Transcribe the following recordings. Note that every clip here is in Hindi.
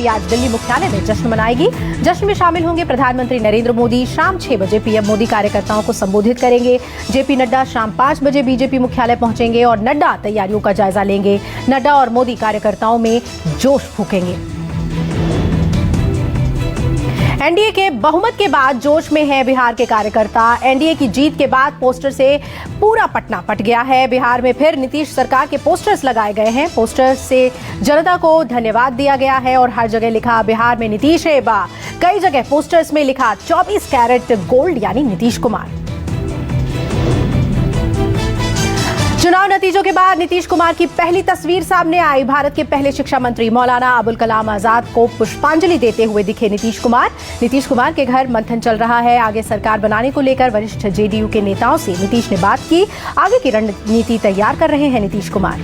बीजेपी आज दिल्ली मुख्यालय में जश्न मनाएगी। जश्न में शामिल होंगे प्रधानमंत्री नरेंद्र मोदी। शाम 6 बजे पीएम मोदी कार्यकर्ताओं को संबोधित करेंगे। जेपी नड्डा शाम 5 बजे बीजेपी मुख्यालय पहुंचेंगे और नड्डा तैयारियों का जायजा लेंगे। नड्डा और मोदी कार्यकर्ताओं में जोश फूकेंगे। एनडीए के बहुमत के बाद जोश में है बिहार के कार्यकर्ता। एनडीए की जीत के बाद पोस्टर से पूरा पटना पट गया है। बिहार में फिर नीतीश सरकार के पोस्टर्स लगाए गए हैं। पोस्टर से जनता को धन्यवाद दिया गया है और हर जगह लिखा बिहार में नीतीश है बा। कई जगह पोस्टर्स में लिखा 24 कैरेट गोल्ड यानी नीतीश कुमार। चुनाव नतीजों के बाद नीतीश कुमार की पहली तस्वीर सामने आई। भारत के पहले शिक्षा मंत्री मौलाना अबुल कलाम आजाद को पुष्पांजलि देते हुए दिखे नीतीश कुमार। नीतीश कुमार के घर मंथन चल रहा है। आगे सरकार बनाने को लेकर वरिष्ठ जेडीयू के नेताओं से नीतीश ने बात की। आगे की रणनीति तैयार कर रहे हैं नीतीश कुमार।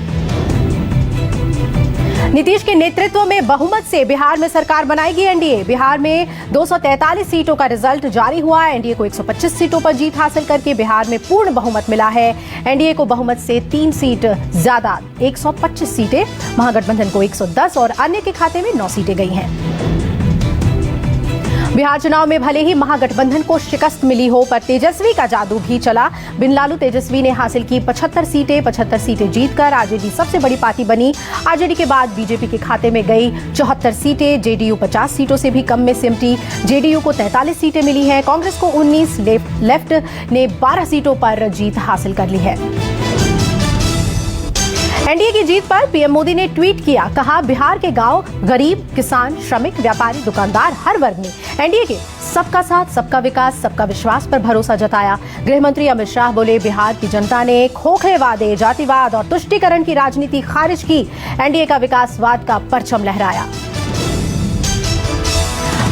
नीतीश के नेतृत्व में बहुमत से बिहार में सरकार बनाएगी एनडीए। बिहार में 243 सीटों का रिजल्ट जारी हुआ। एनडीए को 125 सीटों पर जीत हासिल करके बिहार में पूर्ण बहुमत मिला है। एनडीए को बहुमत से 3 सीट ज्यादा 125 सीटें, महागठबंधन को 110 और अन्य के खाते में 9 सीटें गई हैं। बिहार चुनाव में भले ही महागठबंधन को शिकस्त मिली हो, पर तेजस्वी का जादू भी चला। बिन लालू तेजस्वी ने हासिल की 75 सीटें जीतकर आरजेडी सबसे बड़ी पार्टी बनी। आरजेडी के बाद बीजेपी के खाते में गई 74 सीटें। जेडीयू 50 सीटों से भी कम में सिमटी। जेडीयू को 43 सीटें मिली हैं। कांग्रेस को 19, लेफ्ट ने 12 सीटों पर जीत हासिल कर ली है। एनडीए की जीत पर पीएम मोदी ने ट्वीट किया, कहा बिहार के गांव, गरीब, किसान, श्रमिक, व्यापारी, दुकानदार हर वर्ग ने एनडीए के सबका साथ, सबका विकास, सबका विश्वास पर भरोसा जताया। गृह मंत्री अमित शाह बोले, बिहार की जनता ने खोखले वादे, जातिवाद और तुष्टीकरण की राजनीति खारिज की। एनडीए का विकासवाद का परचम लहराया।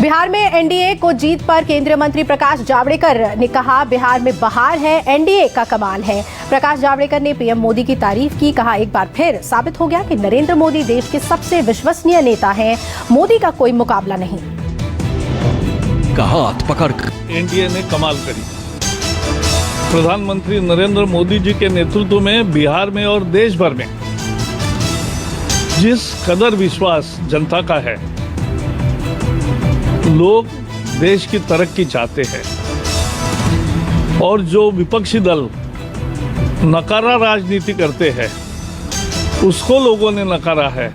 बिहार में एनडीए को जीत पर केंद्रीय मंत्री प्रकाश जावड़ेकर ने कहा, बिहार में बहार है, एनडीए का कमाल है। प्रकाश जावड़ेकर ने पीएम मोदी की तारीफ की। कहा, एक बार फिर साबित हो गया कि नरेंद्र मोदी देश के सबसे विश्वसनीय नेता हैं। मोदी का कोई मुकाबला नहीं। कहा हाथ पकड़ एनडीए ने कमाल करी। प्रधानमंत्री नरेंद्र मोदी जी के नेतृत्व में बिहार में और देश भर में जिस कदर विश्वास जनता का है, लोग देश की तरक्की चाहते हैं और जो विपक्षी दल नकारा राजनीति करते हैं उसको लोगों ने नकारा है।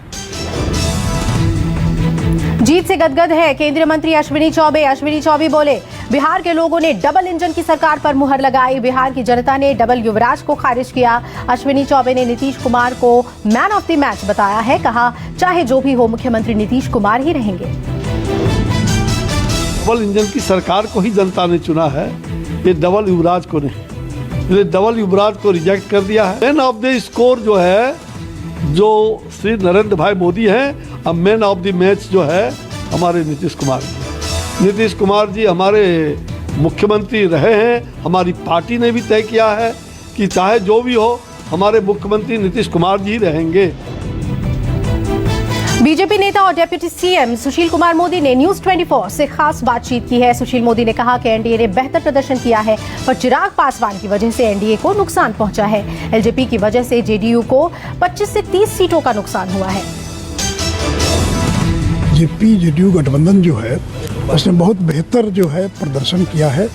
जीत से गदगद है केंद्रीय मंत्री अश्विनी चौबे। अश्विनी चौबे बोले, बिहार के लोगों ने डबल इंजन की सरकार पर मुहर लगाई। बिहार की जनता ने डबल युवराज को खारिज किया। अश्विनी चौबे ने नीतीश कुमार को मैन ऑफ द मैच बताया है। कहा, चाहे जो भी हो मुख्यमंत्री नीतीश कुमार ही रहेंगे। डबल इंजन की सरकार को ही जनता ने चुना है, ये डबल युवराज को नहीं। ये डबल युवराज को रिजेक्ट कर दिया है। मैन ऑफ द स्कोर जो है, जो श्री नरेंद्र भाई मोदी हैं, अब मैन ऑफ द मैच जो है हमारे नीतीश कुमार जी। नीतीश कुमार जी हमारे मुख्यमंत्री रहे हैं। हमारी पार्टी ने भी तय किया है कि चाहे जो भी हो हमारे मुख्यमंत्री नीतीश कुमार जी रहेंगे। बीजेपी नेता और डिप्टी सीएम सुशील कुमार मोदी ने न्यूज 24 से खास बातचीत की है। सुशील मोदी ने कहा कि एनडीए ने बेहतर प्रदर्शन किया है, पर चिराग पासवान की वजह से एनडीए को नुकसान पहुंचा है। एलजेपी की वजह से जेडीयू को 25 से 30 सीटों का नुकसान हुआ है। जेपी जेडीयू गठबंधन जो है उसने बहुत बेहतर जो है प्रदर्शन किया है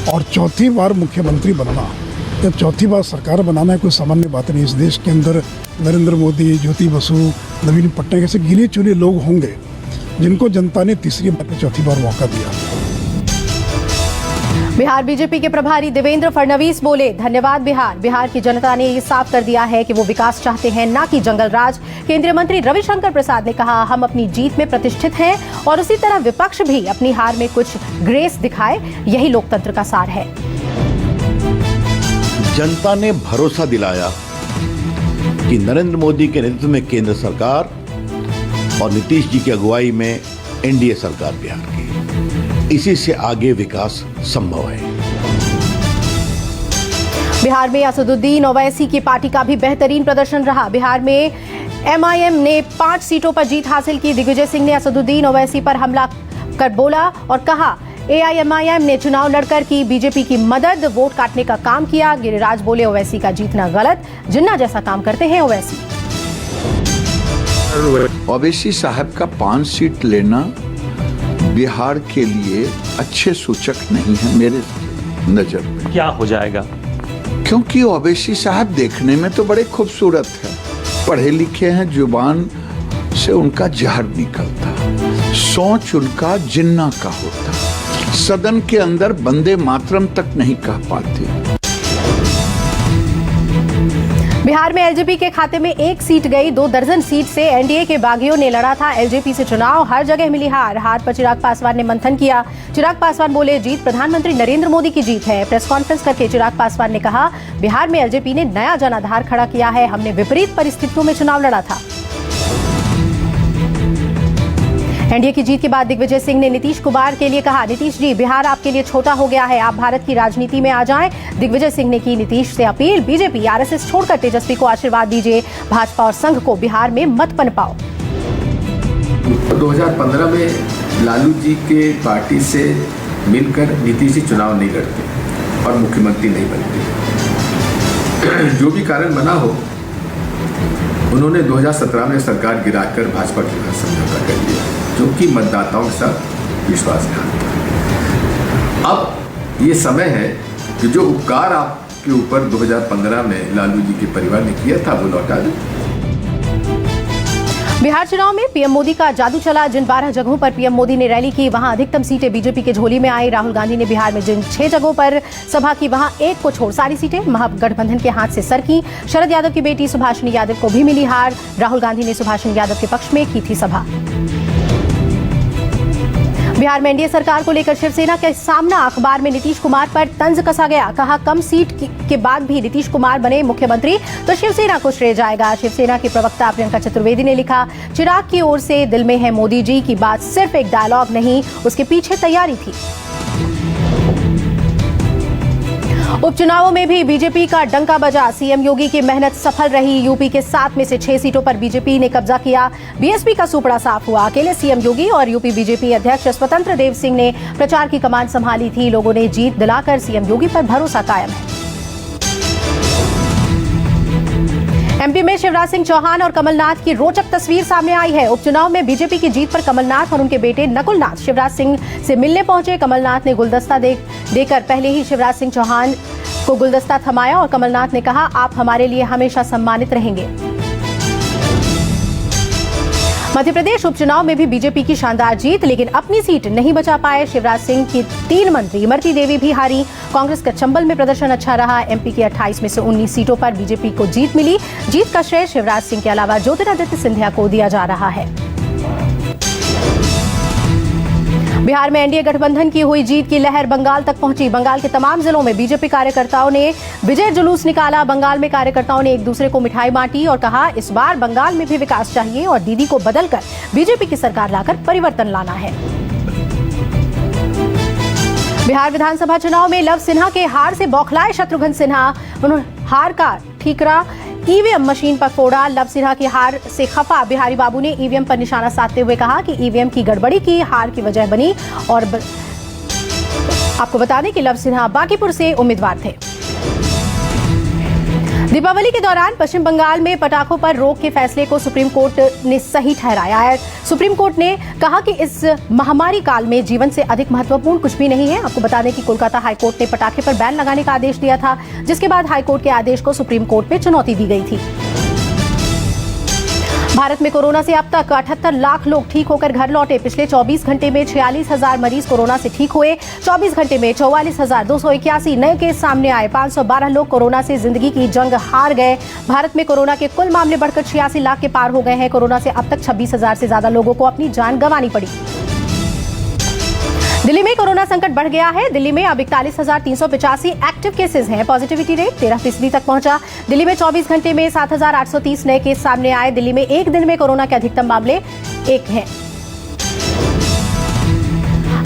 और चौथी बार मुख्यमंत्री बनना या चौथी बार सरकार बनाना है कोई सामान्य बात नहीं। इस देश के अंदर नरेंद्र मोदी, ज्योति बसु, नवीन पटनायक ऐसे गिने चुने लोग होंगे जिनको जनता ने तीसरी बार चौथी बार मौका दिया। बिहार बीजेपी के प्रभारी देवेंद्र फडणवीस बोले, धन्यवाद बिहार। बिहार की जनता ने ये साफ कर दिया है कि वो विकास चाहते हैं, ना कि जंगल राज। केंद्रीय मंत्री रविशंकर प्रसाद ने कहा, हम अपनी जीत में प्रतिष्ठित हैं और उसी तरह विपक्ष भी अपनी हार में कुछ ग्रेस दिखाए। यही लोकतंत्र का सार है। जनता ने भरोसा दिलाया कि नरेंद्र मोदी के नेतृत्व में केंद्र सरकार और नीतीश जी की अगुवाई में एनडीए सरकार बिहार की, इसी से आगे विकास संभव है। बिहार में असदुद्दीन ओवैसी की पार्टी का भी बेहतरीन प्रदर्शन रहा। बिहार में एमआईएम ने 5 सीटों पर जीत हासिल की। दिग्विजय सिंह ने असदुद्दीन ओवैसी पर हमला कर बोला और कहा, एआईएमआईएम ने चुनाव लड़कर की बीजेपी की मदद, वोट काटने का काम किया। गिरिराज बोले, ओवैसी का जीतना गलत, जिन्ना जैसा काम करते हैं ओवैसी। ओवैसी साहब का 5 सीट लेना बिहार के लिए अच्छे सूचक नहीं है मेरे नजर में। क्या हो जाएगा? क्योंकि ओवैसी साहब देखने में तो बड़े खूबसूरत है, पढ़े लिखे हैं, जुबान से उनका जहर निकलता, सोच उनका जिन्ना का होता, सदन के अंदर वंदे मातरम तक नहीं कह पाते। बिहार में एलजेपी के खाते में 1 सीट गई। 2 दर्जन सीट से एनडीए के बागियों ने लड़ा था एलजेपी से चुनाव, हर जगह मिली हार। हार पर चिराग पासवान ने मंथन किया। चिराग पासवान बोले, जीत प्रधानमंत्री नरेंद्र मोदी की जीत है। प्रेस कॉन्फ्रेंस करके चिराग पासवान ने कहा, बिहार में एलजेपी ने नया जन आधार खड़ा किया है, हमने विपरीत परिस्थितियों में चुनाव लड़ा था। एनडीए की जीत के बाद दिग्विजय सिंह ने नीतीश कुमार के लिए कहा, नीतीश जी, बिहार आपके लिए छोटा हो गया है, आप भारत की राजनीति में आ जाएं। दिग्विजय सिंह ने की नीतीश से अपील, बीजेपी आरएसएस छोड़कर तेजस्वी को आशीर्वाद दीजिए, भाजपा और संघ को बिहार में मत पनपाओ। 2015 में लालू जी के पार्टी से मिलकर नीतीश जी चुनाव नहीं लड़ते और मुख्यमंत्री नहीं बनते। जो भी कारण बना हो, उन्होंने 2017 में सरकार गिराकर भाजपा के साथ समझौता कर लिया, जो कि मतदाताओं के साथ विश्वासघात था। अब ये समय है कि जो उपकार आपके ऊपर 2015 में लालू जी के परिवार ने किया था, वो लौटा दें। बिहार चुनाव में पीएम मोदी का जादू चला। जिन 12 जगहों पर पीएम मोदी ने रैली की, वहां अधिकतम सीटें बीजेपी के झोली में आई। राहुल गांधी ने बिहार में जिन 6 जगहों पर सभा की, वहां 1 को छोड़ सारी सीटें महागठबंधन के हाथ से सरकी। शरद यादव की बेटी सुभाषिनी यादव को भी मिली हार। राहुल गांधी ने सुभाषिनी यादव के पक्ष में की थी सभा। बिहार में एनडीए सरकार को लेकर शिवसेना का सामना, अखबार में नीतीश कुमार पर तंज कसा गया। कहा, कम सीट के बाद भी नीतीश कुमार बने मुख्यमंत्री तो शिवसेना को श्रेय जाएगा। शिवसेना की प्रवक्ता प्रियंका चतुर्वेदी ने लिखा, चिराग की ओर से दिल में है मोदी जी की बात सिर्फ एक डायलॉग नहीं, उसके पीछे तैयारी थी। उपचुनावों में भी बीजेपी का डंका बजा। सीएम योगी की मेहनत सफल रही। यूपी के 7 में से 6 सीटों पर बीजेपी ने कब्जा किया। बीएसपी का सुपड़ा साफ हुआ। अकेले सीएम योगी और यूपी बीजेपी अध्यक्ष स्वतंत्र देव सिंह ने प्रचार की कमान संभाली थी। लोगों ने जीत दिलाकर सीएम योगी पर भरोसा कायम है। एमपी में शिवराज सिंह चौहान और कमलनाथ की रोचक तस्वीर सामने आई है। उपचुनाव में बीजेपी की जीत पर कमलनाथ और उनके बेटे नकुलनाथ शिवराज सिंह से मिलने पहुंचे। कमलनाथ ने गुलदस्ता देकर पहले ही शिवराज सिंह चौहान को गुलदस्ता थमाया और कमलनाथ ने कहा, आप हमारे लिए हमेशा सम्मानित रहेंगे। मध्य प्रदेश उपचुनाव में भी बीजेपी की शानदार जीत, लेकिन अपनी सीट नहीं बचा पाए। शिवराज सिंह की 3 मंत्री इमरती देवी भी हारी। कांग्रेस का चंबल में प्रदर्शन अच्छा रहा। एमपी की 28 में से 19 सीटों पर बीजेपी को जीत मिली। जीत का श्रेय शिवराज सिंह के अलावा ज्योतिरादित्य सिंधिया को दिया जा रहा है। बिहार में एनडीए गठबंधन की हुई जीत की लहर बंगाल तक पहुंची। बंगाल के तमाम जिलों में बीजेपी कार्यकर्ताओं ने विजय जुलूस निकाला। बंगाल में कार्यकर्ताओं ने एक दूसरे को मिठाई बांटी और कहा, इस बार बंगाल में भी विकास चाहिए और दीदी को बदलकर बीजेपी की सरकार लाकर परिवर्तन लाना है। बिहार विधानसभा चुनाव में लव सिन्हा के हार से बौखलाए शत्रुघ्न सिन्हा। उन्होंने हार का ठीकरा ईवीएम मशीन पर फोड़ा। लव सिन्हा की हार से खफा बिहारी बाबू ने ईवीएम पर निशाना साधते हुए कहा कि ईवीएम की गड़बड़ी की हार की वजह बनी। और आपको बता दें कि लव सिन्हा बांकीपुर से उम्मीदवार थे। दीपावली के दौरान पश्चिम बंगाल में पटाखों पर रोक के फैसले को सुप्रीम कोर्ट ने सही ठहराया है। सुप्रीम कोर्ट ने कहा कि इस महामारी काल में जीवन से अधिक महत्वपूर्ण कुछ भी नहीं है। आपको बता दें कि कोलकाता हाईकोर्ट ने पटाखे पर बैन लगाने का आदेश दिया था, जिसके बाद हाईकोर्ट के आदेश को सुप्रीम कोर्ट में चुनौती दी गई थी। भारत में कोरोना से अब तक 78 लाख लोग ठीक होकर घर लौटे। पिछले 24 घंटे में 46,000 मरीज कोरोना से ठीक हुए। 24 घंटे में 44,281 नए केस सामने आए। 512 लोग कोरोना से जिंदगी की जंग हार गए। भारत में कोरोना के कुल मामले बढ़कर 86 लाख के पार हो गए हैं। कोरोना से अब तक 26,000 से ज्यादा लोगों को अपनी जान गंवानी पड़ी। दिल्ली में कोरोना संकट बढ़ गया है। दिल्ली में अब 41,385 एक्टिव केसेस हैं। पॉजिटिविटी रेट 13% तक पहुंचा। दिल्ली में 24 घंटे में 7,830 नए केस सामने आए। दिल्ली में एक दिन में कोरोना के अधिकतम मामले 1 हैं।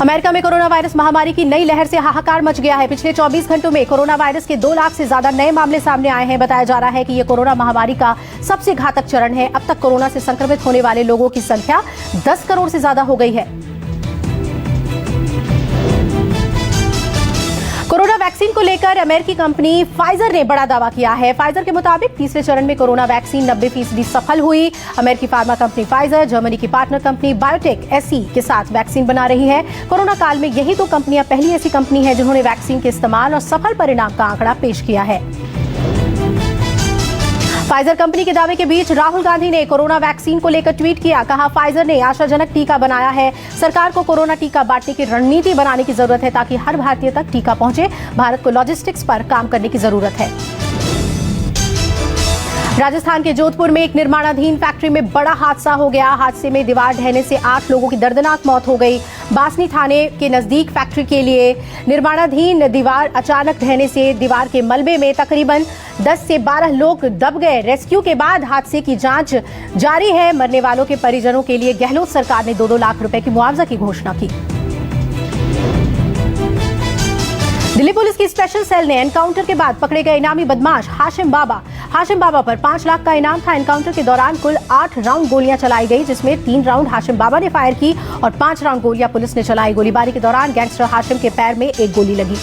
अमेरिका में कोरोना वायरस महामारी की नई लहर से हाहाकार मच गया है। पिछले 24 घंटों में कोरोना वायरस के 2 लाख से ज्यादा नए मामले सामने आए हैं। बताया जा रहा है कि यह कोरोना महामारी का सबसे घातक चरण है। अब तक कोरोना से संक्रमित होने वाले लोगों की संख्या 10 करोड़ से ज्यादा हो गई है। कोरोना वैक्सीन को लेकर अमेरिकी कंपनी फाइजर ने बड़ा दावा किया है। फाइजर के मुताबिक तीसरे चरण में कोरोना वैक्सीन 90% सफल हुई। अमेरिकी फार्मा कंपनी फाइजर जर्मनी की पार्टनर कंपनी बायोटेक एसई के साथ वैक्सीन बना रही है। कोरोना काल में यही दो कंपनियां पहली ऐसी कंपनी है जिन्होंने वैक्सीन के इस्तेमाल और सफल परिणाम का आंकड़ा पेश किया है। फाइजर कंपनी के दावे के बीच राहुल गांधी ने कोरोना वैक्सीन को लेकर ट्वीट किया। कहा, फाइजर ने आशाजनक टीका बनाया है। सरकार को कोरोना टीका बांटने की रणनीति बनाने की जरूरत है ताकि हर भारतीय तक टीका पहुंचे। भारत को लॉजिस्टिक्स पर काम करने की जरूरत है। राजस्थान के जोधपुर में एक निर्माणाधीन फैक्ट्री में बड़ा हादसा हो गया। हादसे में दीवार ढहने से 8 लोगों की दर्दनाक मौत हो गई। बासनी थाने के नजदीक फैक्ट्री के लिए निर्माणाधीन दीवार अचानक ढहने से दीवार के मलबे में तकरीबन 10 से 12 लोग दब गए। रेस्क्यू के बाद हादसे की जांच जारी है। मरने वालों के परिजनों के लिए गहलोत सरकार ने 2-2 लाख रुपए की मुआवजा की घोषणा की। दिल्ली पुलिस की स्पेशल सेल ने एनकाउंटर के बाद पकड़े गए इनामी बदमाश हाशिम बाबा पर 5 लाख का इनाम था। एनकाउंटर के दौरान कुल 8 राउंड गोलियां चलाई गई, जिसमें 3 राउंड हाशिम बाबा ने फायर की और 5 राउंड गोलियां पुलिस ने चलाई। गोलीबारी के दौरान गैंगस्टर हाशिम के पैर में एक गोली लगी।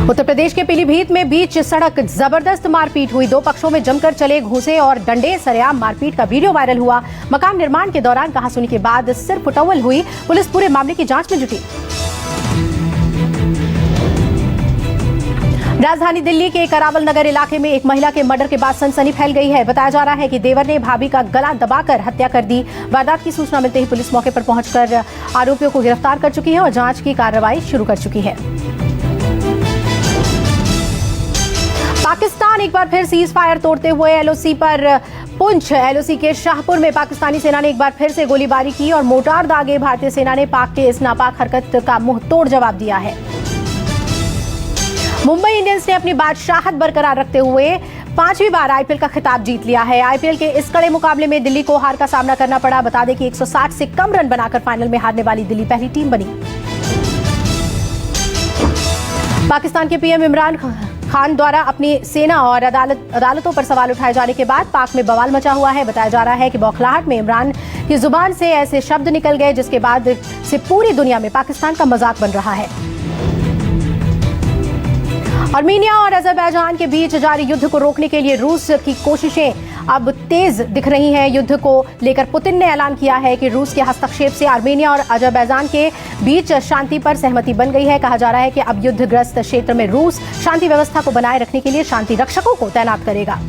उत्तर प्रदेश के पीलीभीत में बीच सड़क जबरदस्त मारपीट हुई। 2 पक्षों में जमकर चले घूंसे और डंडे। सरेआम मारपीट का वीडियो वायरल हुआ। मकान निर्माण के दौरान कहासुनी के बाद सिर फुटौल हुई। पुलिस पूरे मामले की जांच में जुटी। राजधानी दिल्ली के करावल नगर इलाके में एक महिला के मर्डर के बाद सनसनी फैल गई है। बताया जा रहा है कि देवर ने भाभी का गला दबाकर हत्या कर दी। वारदात की सूचना मिलते ही पुलिस मौके पर पहुंचकर आरोपियों को गिरफ्तार कर चुकी है और जांच की कार्रवाई शुरू कर चुकी है। पाकिस्तान एक बार फिर सीज फायर तोड़ते हुए एलओसी पर पुंछ। एलओसी के शाहपुर में पाकिस्तानी सेना ने एक बार फिर से गोलीबारी की और मोर्टार दागे। भारतीय सेना ने पाक के इस नापाक हरकत का मुंह तोड़ जवाब दिया है। मुंबई इंडियंस ने अपनी बादशाहत बरकरार रखते हुए 5वीं बार आईपीएल का खिताब जीत लिया है। आईपीएल के इस कड़े मुकाबले में दिल्ली को हार का सामना करना पड़ा। बता दें कि 160 से कम रन बनाकर फाइनल में हारने वाली दिल्ली पहली टीम बनी। पाकिस्तान के पीएम इमरान खान द्वारा अपनी सेना और अदालतों पर सवाल उठाए जाने के बाद पाक में बवाल मचा हुआ है। बताया जा रहा है कि बौखलाहट में इमरान की जुबान से ऐसे शब्द निकल गए जिसके बाद से पूरी दुनिया में पाकिस्तान का मजाक बन रहा है। आर्मेनिया और अजरबैजान के बीच जारी युद्ध को रोकने के लिए रूस की कोशिशें अब तेज दिख रही हैं। युद्ध को लेकर पुतिन ने ऐलान किया है कि रूस के हस्तक्षेप से आर्मेनिया और अजरबैजान के बीच शांति पर सहमति बन गई है। कहा जा रहा है कि अब युद्धग्रस्त क्षेत्र में रूस शांति व्यवस्था को बनाए रखने के लिए शांति रक्षकों को तैनात करेगा।